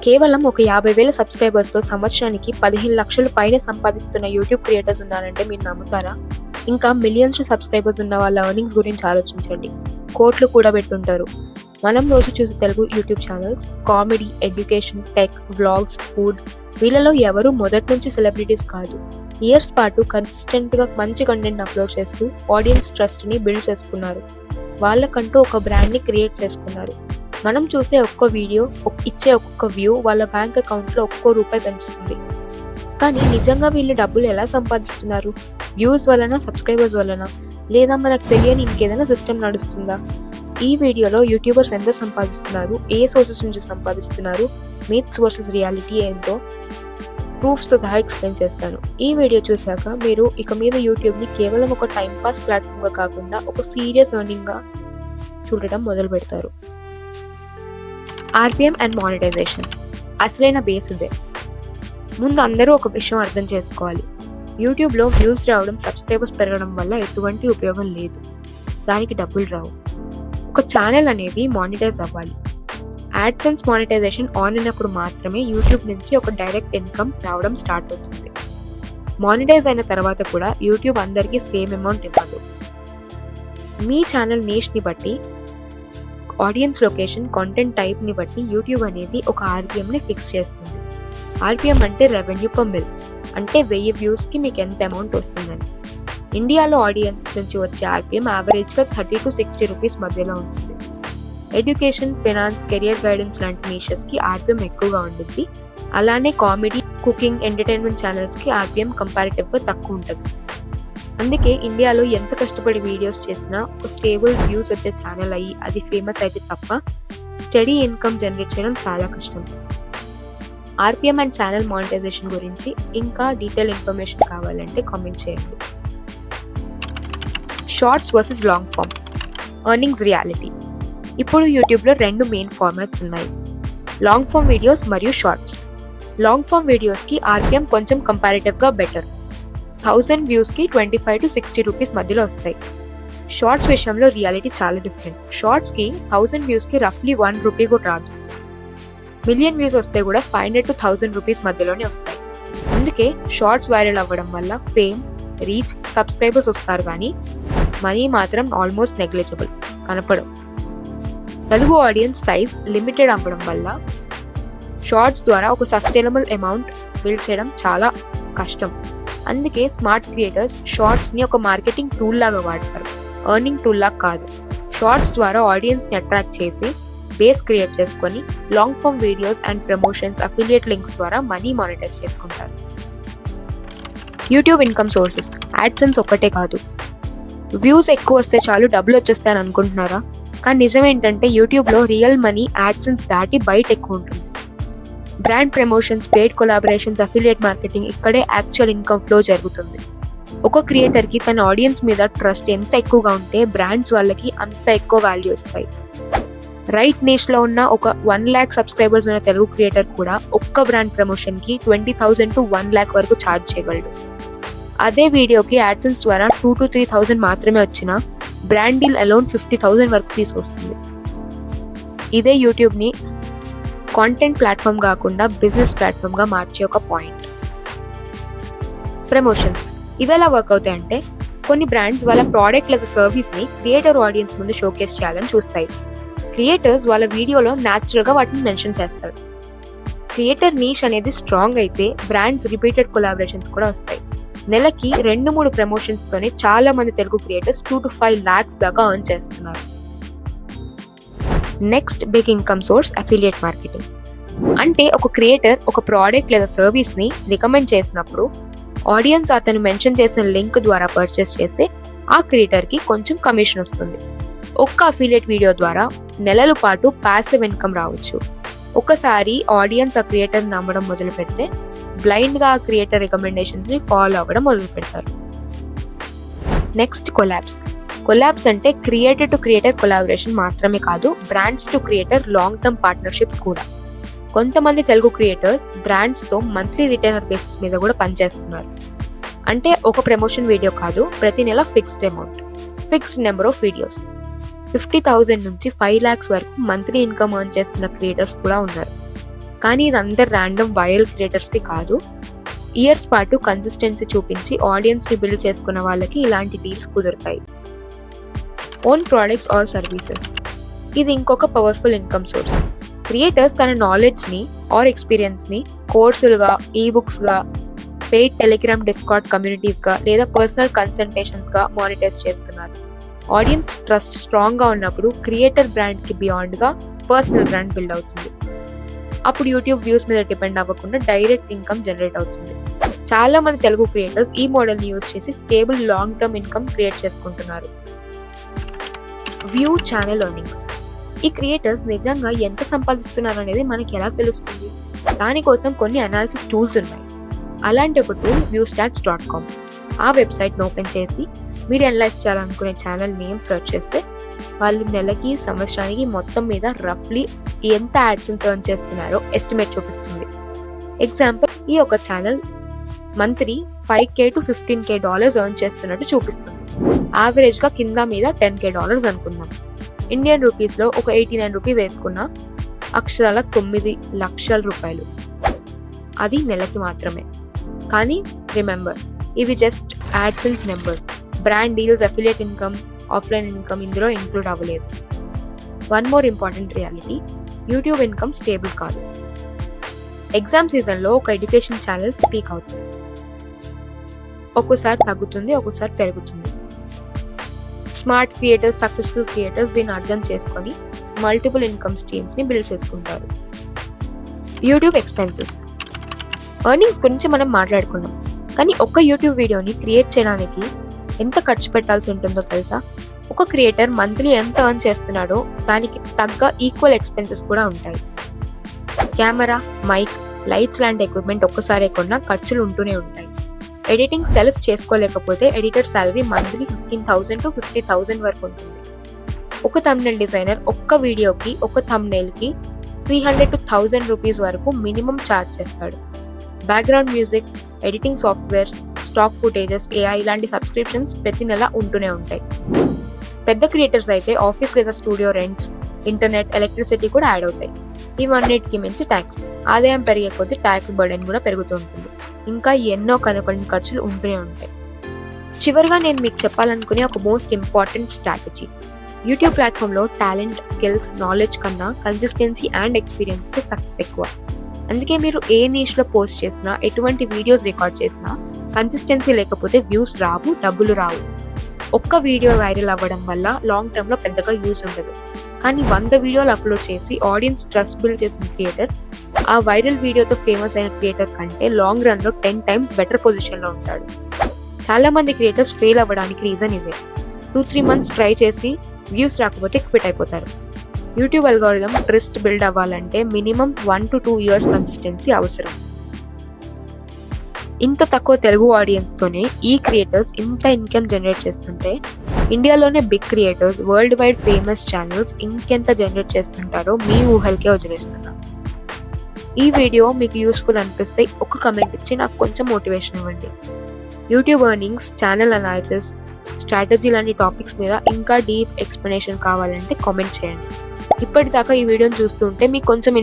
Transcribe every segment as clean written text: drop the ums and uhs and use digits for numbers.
కేవలం ఒక 50,000 సబ్స్క్రైబర్స్తో సంవత్సరానికి 15 లక్షలు పైన సంపాదిస్తున్న యూట్యూబ్ క్రియేటర్స్ ఉన్నారంటే మీరు నమ్ముతారా? ఇంకా మిలియన్స్ సబ్స్క్రైబర్స్ ఉన్న వాళ్ళ ఎర్నింగ్స్ గురించి ఆలోచించండి. కోట్లు కూడా పెట్టుంటారు. మనం రోజు చూసే Telugu YouTube channels comedy, education, tech, vlogs, food వీళ్ళలో ఎవరు మొదటి నుంచి సెలబ్రిటీస్ కాదు. ఇయర్స్ పాటు కన్సిస్టెంట్గా మంచి కంటెంట్ అప్లోడ్ చేస్తూ ఆడియన్స్ ట్రస్ట్ని బిల్డ్ చేసుకున్నారు. వాళ్ళకంటూ ఒక బ్రాండ్ని క్రియేట్ చేసుకున్నారు. మనం చూసే ఒక్క వీడియో, ఇచ్చే ఒక్కొక్క వ్యూ వాళ్ళ బ్యాంక్ అకౌంట్లో ఒక్కో రూపాయి పెంచుతుంది. కానీ నిజంగా వీళ్ళు డబ్బులు ఎలా సంపాదిస్తున్నారు? వ్యూస్ వలన, సబ్స్క్రైబర్స్ వలన, లేదా మనకు తెలియని ఇంకేదైనా సిస్టమ్ నడుస్తుందా? ఈ వీడియోలో యూట్యూబర్స్ ఎంత సంపాదిస్తున్నారు, ఏ సోర్సెస్ నుంచి సంపాదిస్తున్నారు, మిత్స్ వర్సెస్ రియాలిటీ ఏంటో ప్రూఫ్స్తో సహా ఎక్స్ప్లెయిన్ చేస్తాను. ఈ వీడియో చూశాక మీరు ఇక మీద యూట్యూబ్ని కేవలం ఒక టైంపాస్ ప్లాట్ఫామ్గా కాకుండా ఒక సీరియస్ ఎర్నింగ్గా చూడటం మొదలు పెడతారు. ఆర్పిఎం అండ్ మానిటైజేషన్ అసలైన బేస్ ఇదే. ముందు అందరూ ఒక విషయం అర్థం చేసుకోవాలి. యూట్యూబ్లో వ్యూస్ రావడం, సబ్స్క్రైబర్స్ పెరగడం వల్ల ఎటువంటి ఉపయోగం లేదు. దానికి డబ్బులు రావు. ఒక ఛానల్ అనేది మానిటైజ్ అవ్వాలి. యాడ్సెన్స్ మానిటైజేషన్ ఆన్ అయినప్పుడు మాత్రమే యూట్యూబ్ నుంచి ఒక డైరెక్ట్ ఇన్కమ్ రావడం స్టార్ట్ అవుతుంది. మానిటైజ్ అయిన తర్వాత కూడా యూట్యూబ్ అందరికీ సేమ్ అమౌంట్ ఇవ్వదు. మీ ఛానల్ నీష్ని బట్టి, ఆడియన్స్ లొకేషన్, కంటెంట్ టైప్ని బట్టి యూట్యూబ్ అనేది ఒక ఆర్పిఎంని ఫిక్స్ చేస్తుంది. ఆర్పిఎం అంటే రెవెన్యూ పర్ మిల్, అంటే 1000 వ్యూస్కి మీకు ఎంత అమౌంట్ వస్తుందని. ఇండియాలో ఆడియన్స్ నుంచి వచ్చే ఆర్పిఎం యావరేజ్గా 30 to 60 రూపీస్ మధ్యలో ఉంటుంది. ఎడ్యుకేషన్, ఫైనాన్స్, కెరియర్ గైడెన్స్ లాంటి నీషెస్కి ఆర్పిఎం ఎక్కువగా ఉంటుంది. అలానే కామెడీ, కుకింగ్, ఎంటర్టైన్మెంట్ ఛానల్స్కి ఆర్పిఎం కంపారిటివ్గా తక్కువ ఉంటుంది. అందుకే ఇండియాలో ఎంత కష్టపడి వీడియోస్ చేసినా ఒక స్టేబుల్ వ్యూస్ వచ్చే ఛానల్ అయ్యి అది ఫేమస్ అయితే తప్ప స్టడీ ఇన్కమ్ జనరేట్ చేయడం చాలా కష్టం. ఆర్పిఎం అండ్ ఛానల్ మానిటైజేషన్ గురించి ఇంకా డీటెయిల్ ఇన్ఫర్మేషన్ కావాలంటే కామెంట్ చేయండి. Shorts versus long form earnings reality. ఇప్పుడు యూట్యూబ్లో 2 మెయిన్ ఫార్మాట్స్ ఉన్నాయి, లాంగ్ ఫామ్ వీడియోస్ మరియు షార్ట్స్. లాంగ్ ఫామ్ వీడియోస్కి ఆర్పిఎం కొంచెం కంపారిటివ్గా బెటర్. 1000 వ్యూస్కి 25 to 60 రూపీస్ మధ్యలో వస్తాయి. షార్ట్స్ విషయంలో రియాలిటీ చాలా డిఫరెంట్. షార్ట్స్కి 1000 వ్యూస్కి రఫ్లీ 1 రూపీ కూడా రాదు. మిలియన్ వ్యూస్ వస్తే కూడా 500 to 1000 రూపీస్ మధ్యలోనే వస్తాయి. అందుకే షార్ట్స్ వైరల్ అవ్వడం వల్ల ఫేమ్, రీచ్, సబ్స్క్రైబర్స్ వస్తారు, కానీ మనీ మాత్రం ఆల్మోస్ట్ నెగ్లిజిబుల్, కనపడవు. తెలుగు ఆడియన్స్ సైజ్ లిమిటెడ్ అవ్వడం వల్ల షార్ట్స్ ద్వారా ఒక సస్టైనబుల్ అమౌంట్ బిల్డ్ చేయడం చాలా కష్టం. అందుకే స్మార్ట్ క్రియేటర్స్ షార్ట్స్ని ఒక మార్కెటింగ్ టూల్ లాగా వాడతారు, ఎర్నింగ్ టూల్ లాగా కాదు. షార్ట్స్ ద్వారా ఆడియన్స్ని అట్రాక్ట్ చేసి బేస్ క్రియేట్ చేసుకొని long form videos and promotions, affiliate links ద్వారా మనీ మానిటైజ్ చేసుకుంటారు. యూట్యూబ్ ఇన్కమ్ సోర్సెస్ యాడ్సెన్స్ ఒక్కటే కాదు. వ్యూస్ ఎక్కువ వస్తే చాలు డబ్బులు వచ్చేస్తాయని అనుకుంటున్నారా? కానీ నిజం ఏంటంటే యూట్యూబ్లో రియల్ మనీ యాడ్సెన్స్ దాటి బయట ఎక్కువ ఉంటుంది. Brand promotions, paid collaborations, affiliate marketing, ఇక్కడే యాక్చువల్ ఇన్కమ్ ఫ్లో జరుగుతుంది. ఒక క్రియేటర్కి తన ఆడియన్స్ మీద ట్రస్ట్ ఎంత ఎక్కువగా ఉంటే బ్రాండ్స్ వాళ్ళకి అంత ఎక్కువ వాల్యూ ఇస్తాయి. రైట్ నిష్లో ఉన్న ఒక 1 lakh సబ్స్క్రైబర్స్ ఉన్న తెలుగు క్రియేటర్ కూడా ఒక్క బ్రాండ్ ప్రమోషన్కి 20,000 to 1 lakh వరకు ఛార్జ్ చేయగలడు. అదే వీడియోకి యాడ్సెన్స్ ద్వారా 2 to 3,000 మాత్రమే వచ్చినా బ్రాండ్ డీల్ అలోన్ 50,000 వరకు తీసుకొస్తుంది. ఇదే యూట్యూబ్ని కాంటెంట్ ప్లాట్ఫామ్ కాకుండా బిజినెస్ ప్లాట్ఫామ్గా మార్చే ఒక పాయింట్. ప్రమోషన్స్ ఇవి ఎలా వర్క్ అవుతాయంటే, కొన్ని బ్రాండ్స్ వాళ్ళ ప్రోడక్ట్ లేదా సర్వీస్ని క్రియేటర్ ఆడియన్స్ ముందు షోకేస్ చేయాలని చూస్తాయి. క్రియేటర్స్ వాళ్ళ వీడియోలో న్యాచురల్గా వాటిని మెన్షన్ చేస్తారు. క్రియేటర్ నీష్ అనేది స్ట్రాంగ్ అయితే బ్రాండ్స్ రిపీటెడ్ కొలాబరేషన్స్ కూడా వస్తాయి. నెలకి 2-3 ప్రమోషన్స్తోనే చాలా మంది తెలుగు క్రియేటర్స్ 2 to 5 lakhs దాకా ఎర్న్ చేస్తున్నారు. Next big income source affiliate marketing. అంటే ఒక క్రియేటర్ ఒక ప్రోడక్ట్ లేదా సర్వీస్ని రికమెండ్ చేసినప్పుడు ఆడియన్స్ అతను మెన్షన్ చేసిన లింక్ ద్వారా పర్చేస్ చేస్తే ఆ క్రియేటర్కి కొంచెం కమిషన్ వస్తుంది. ఒక్క అఫిలియేట్ వీడియో ద్వారా నెలల పాటు ప్యాసివ్ ఇన్కమ్ రావచ్చు. ఒకసారి ఆడియన్స్ ఆ క్రియేటర్ నమ్మడం మొదలు పెడితే బ్లైండ్గా ఆ క్రియేటర్ రికమెండేషన్స్ని ఫాలో అవ్వడం మొదలు పెడతారు. నెక్స్ట్ కొలాబ్స్ అంటే క్రియేటర్ టు క్రియేటర్ కొలాబరేషన్ మాత్రమే కాదు, brands to creator long term partnerships కూడా. కొంతమంది తెలుగు క్రియేటర్స్ బ్రాండ్స్తో మంత్లీ రిటైనర్ బేసిస్ మీద కూడా పనిచేస్తున్నారు. అంటే ఒక ప్రమోషన్ వీడియో కాదు, ప్రతి నెల fixed amount, fixed number of videos. 50,000 నుంచి 5 lakhs వరకు మంత్లీ ఇన్కమ్ ఎర్న్ చేస్తున్న క్రియేటర్స్ కూడా ఉన్నారు. కానీ ఇది అందరు ర్యాండమ్ వైరల్ క్రియేటర్స్కి కాదు. ఇయర్స్ పాటు కన్సిస్టెన్సీ చూపించి ఆడియన్స్ని బిల్డ్ చేసుకున్న వాళ్ళకి ఇలాంటి డీల్స్ కుదురుతాయి. ఓన్ ప్రోడక్ట్స్ ఆర్ సర్వీసెస్, ఇది ఇంకొక పవర్ఫుల్ ఇన్కమ్ సోర్స్. క్రియేటర్స్ తన నాలెడ్జ్ని ఆర్ ఎక్స్పీరియన్స్ని కోర్సులుగా, ఈబుక్స్గా, పెయిడ్ టెలిగ్రామ్, డిస్కార్డ్ కమ్యూనిటీస్గా లేదా పర్సనల్ కన్సల్టేషన్స్గా మానిటైజ్ చేస్తున్నారు. ఆడియన్స్ ట్రస్ట్ స్ట్రాంగ్గా ఉన్నప్పుడు క్రియేటర్ బ్రాండ్కి బియాండ్గా పర్సనల్ బ్రాండ్ బిల్డ్ అవుతుంది. అప్పుడు యూట్యూబ్ వ్యూస్ మీద డిపెండ్ అవ్వకుండా డైరెక్ట్ ఇన్కమ్ జనరేట్ అవుతుంది. చాలా మంది తెలుగు క్రియేటర్స్ ఈ మోడల్ని యూజ్ చేసి stable long term income create చేసుకుంటున్నారు. వ్యూ ఛానల్ ఎర్నింగ్స్, ఈ క్రియేటర్స్ నిజంగా ఎంత సంపాదిస్తున్నారు అనేది మనకి ఎలా తెలుస్తుంది? దానికోసం కొన్ని అనాలిసిస్ టూల్స్ ఉన్నాయి. అలాంటి ఒక టూల్ viewstats.com. ఆ వెబ్సైట్ని ఓపెన్ చేసి మీరు అనలైజ్ చేయాలనుకునే ఛానల్ నేమ్ సెర్చ్ చేస్తే వాళ్ళు నెలకి, సంవత్సరానికి మొత్తం మీద రఫ్లీ ఎంత యాడ్సెన్స్ ఎర్న్ చేస్తున్నారో ఎస్టిమేట్ చూపిస్తుంది. ఎగ్జాంపుల్, ఈ ఒక channel monthly $5K to $15K earn చేస్తున్నట్టు చూపిస్తుంది. యావరేజ్గా కింద మీద $10K అనుకుందాం. ఇండియన్ రూపీస్లో ఒక 89 రూపీస్ వేసుకున్న అక్షరాల 9 లక్షల రూపాయలు. అది నెలకి మాత్రమే. కానీ రిమెంబర్, ఇవి just AdSense numbers. Brand deals, affiliate income, offline income ఇందులో ఇంక్లూడ్ అవ్వలేదు. One more important reality, YouTube income stable కాదు. ఎగ్జామ్ సీజన్లో ఒక ఎడ్యుకేషన్ ఛానల్ స్పీక్ అవుతుంది. ఒక్కోసారి తగ్గుతుంది, ఒక్కోసారి పెరుగుతుంది. స్మార్ట్ క్రియేటర్స్, సక్సెస్ఫుల్ క్రియేటర్స్ దీన్ని అర్థం చేసుకొని మల్టిపుల్ ఇన్కమ్ స్ట్రీమ్స్ని బిల్డ్ చేసుకుంటారు. యూట్యూబ్ ఎక్స్పెన్సెస్, ఎర్నింగ్స్ గురించి మనం మాట్లాడుకున్నాం. కానీ ఒక్క యూట్యూబ్ వీడియోని క్రియేట్ చేయడానికి ఎంత ఖర్చు పెట్టాల్సి ఉంటుందో తెలుసా? ఒక క్రియేటర్ మంత్లీ ఎంత ఎర్న్ చేస్తున్నాడో దానికి తగ్గ ఈక్వల్ ఎక్స్పెన్సెస్ కూడా ఉంటాయి. కెమెరా, మైక్, లైట్స్ లాంటి ఎక్విప్మెంట్ ఒక్కసారే కొన్నా ఖర్చులు ఉంటూనే ఉంటాయి. ఎడిటింగ్ సెల్ఫ్ చేసుకోలేకపోతే ఎడిటర్ శాలరీ మంత్లీ 15,000 to 50,000 వరకు ఉంటుంది. ఒక థంబ్నెయిల్ డిజైనర్ ఒక్క వీడియోకి, ఒక థంబ్నెయిల్కి 300 to 1000 రూపీస్ వరకు మినిమం ఛార్జ్ చేస్తాడు. Background music, editing softwares, stock footages, AI ఇలాంటి సబ్స్క్రిప్షన్స్ ప్రతి నెల ఉంటూనే ఉంటాయి. పెద్ద క్రియేటర్స్ అయితే ఆఫీస్ లేదా స్టూడియో రెంట్స్, ఇంటర్నెట్, ఎలక్ట్రిసిటీ కూడా యాడ్ అవుతాయి. ఇవన్నిటికి మించి ట్యాక్స్. ఆదాయం పెరిగే కొద్దీ ట్యాక్స్ బర్డెన్ కూడా పెరుగుతూ ఉంటుంది. ఇంకా ఎన్నో కనపడిన ఖర్చులు ఉంటూనే ఉంటాయి. చివరిగా నేను మీకు చెప్పాలనుకునే ఒక మోస్ట్ ఇంపార్టెంట్ స్ట్రాటజీ, యూట్యూబ్ ప్లాట్ఫామ్లో టాలెంట్, స్కిల్స్, నాలెడ్జ్ కన్నా కన్సిస్టెన్సీ అండ్ ఎక్స్పీరియన్స్కి సక్సెస్ ఎక్కువ. అందుకే మీరు ఏ నీష్లో పోస్ట్ చేసినా, ఎటువంటి వీడియోస్ రికార్డ్ చేసినా కన్సిస్టెన్సీ లేకపోతే వ్యూస్ రావు, డబ్బులు రావు. ఒక్క వీడియో వైరల్ అవ్వడం వల్ల లాంగ్ టర్మ్లో పెద్దగా యూజ్ ఉండదు. కానీ 100 వీడియోలు అప్లోడ్ చేసి ఆడియన్స్ ట్రస్ట్ బిల్డ్ చేసిన క్రియేటర్ ఆ వైరల్ వీడియోతో ఫేమస్ అయిన క్రియేటర్ కంటే లాంగ్ రన్లో 10 times బెటర్ పొజిషన్లో ఉంటాడు. చాలా మంది క్రియేటర్స్ ఫెయిల్ అవ్వడానికి రీజన్ ఇదే. 2-3 months ట్రై చేసి వ్యూస్ రాకపోతే క్విట్ అయిపోతారు. యూట్యూబ్ అల్గోరిథం ట్రస్ట్ బిల్డ్ అవ్వాలంటే మినిమం 1 to 2 years కన్సిస్టెన్సీ అవసరం. ఇంత తక్కువ తెలుగు ఆడియన్స్తోనే ఈ క్రియేటర్స్ ఇంత ఇన్కమ్ జనరేట్ చేస్తుంటే ఇండియాలోనే big creators, world wide famous channels ఇంకెంత జనరేట్ చేస్తుంటారో మీ ఊహలకే వదిలేస్తున్నా. ఈ వీడియో మీకు యూస్ఫుల్ అనిపిస్తే ఒక కమెంట్ ఇచ్చి నాకు కొంచెం మోటివేషన్ ఇవ్వండి. YouTube earnings, channel analysis, strategy లాంటి టాపిక్స్ మీద ఇంకా డీప్ ఎక్స్ప్లెనేషన్ కావాలంటే కామెంట్ చేయండి. ఇప్పటిదాకా ఈ వీడియోని చూస్తుంటే మీకు కొంచెం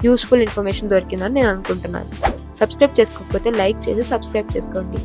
యూస్ఫుల్ ఇన్ఫర్మేషన్ దొరికిందని నేను అనుకుంటున్నాను. సబ్స్క్రైబ్ చేసుకోకపోతే లైక్ చేసి సబ్స్క్రైబ్ చేసుకోండి.